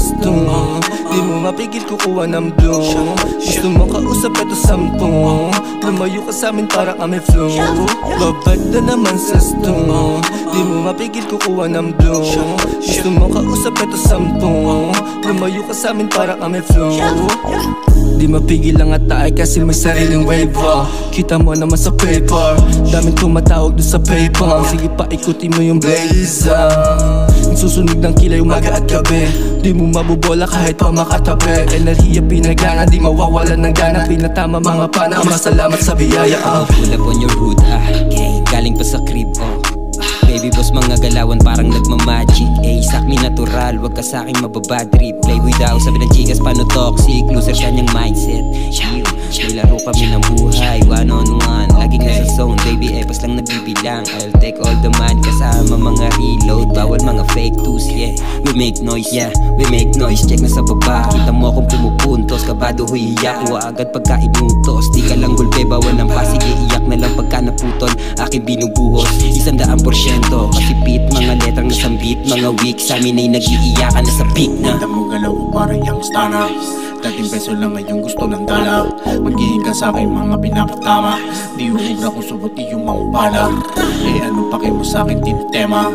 stone. Di mo mapigil kukuha ng bloom. Gusto mo kausap eto 10. Lumayo ka sa'min para kami flow. Babad na naman sa stone. Di mo mapigil kukuha ng bloom. Gusto mo kausap eto 10. Lumayo ka sa'min para kami flow. Di mapigil ang atake kasi may sariling wave. Kita mo naman sa paper, daming tumatawag doon sa paper. Sige pa ikutin mo yung blaze. Susunog ng kilay umaga at gabi. Di mo mabubola kahit pa makatabi. Enerhiya pinagana, di mawawalan ng gana. Pinatama mga pana, masalamat sa biyaya. Pull up on your hood, galing pa sa crib, baby boss, mga galawan parang nagmamagic. Sakli natural, wag ka sa'king mababadrip. Playboy daw, sabi ng chikas, paano toxic. Loser siya niyang mindset. May laro kami ng buhay, one on one. Laging nasa zone, baby, pas lang nabibilang. I'll take all the man, kasama mga reload. Bawal mga fake twos, yeah. We make noise, yeah, we make noise. Check na sa baba, kita mo kung pumupuntos. Kabado huiyak, huwa agad pagka inutos. Di ka lang gulpe, bawal ng pasig. Iiyak na lang pagka naputol, aking binubuhos 100%. Kasi beat, mga letrang nasambit. Mga weak, sa amin ay nag-iiyakan na sa peak na. Ganda mo galaw ko parang yung stana. Dating peso lang ngayon gusto ng dala. Magiging ka sa'kin mga pinapatama. Di uubra kung subot iyong mangpala. Eh ano pa kayo mo sa'kin tinitema.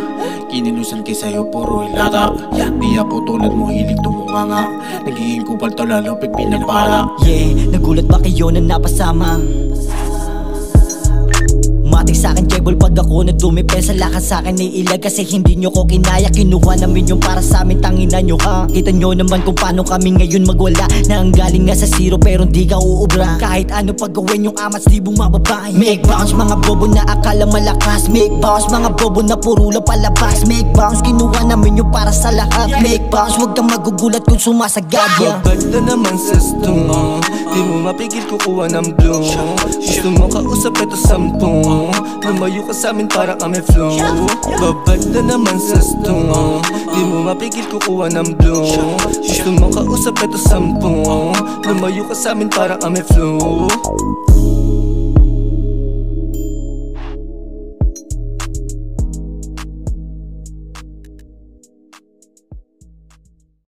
Kinilusan kay sa'yo puro ilata. Di ako tulad mo hilig tumunganga. Nagiging kupal to lalo pag pinapala. Yeah, nagulat ba kayo na napasama? Matik sa'kin jebol pag ako na dumipesa. Lakad sa'kin ay ilag kasi hindi nyo ko kinaya. Kinuha namin yung para sa'min, tangina nyo ha. Kita nyo naman kung paano kami ngayon magwala. Na ang galing nga sa zero pero di ka uubra. Kahit ano pag gawin yung amats di bumababa. Make bounce mga bobo na akala malakas. Make bounce mga bobo na puro lang palabas. Make bounce kinuha namin yung para sa lahat. Make bounce wag kang magugulat kung sumasagad. Babad na naman sa stone. Di mo mapigil kukuha ng bloom. Gusto mo kausap eto 10. Lumayo ka sa'min para kami flow. Babad na naman sa stone. Di mo mapigil kukuha ng bloom. Gusto mo kausap eto 10. Lumayo ka sa'min para kami flow.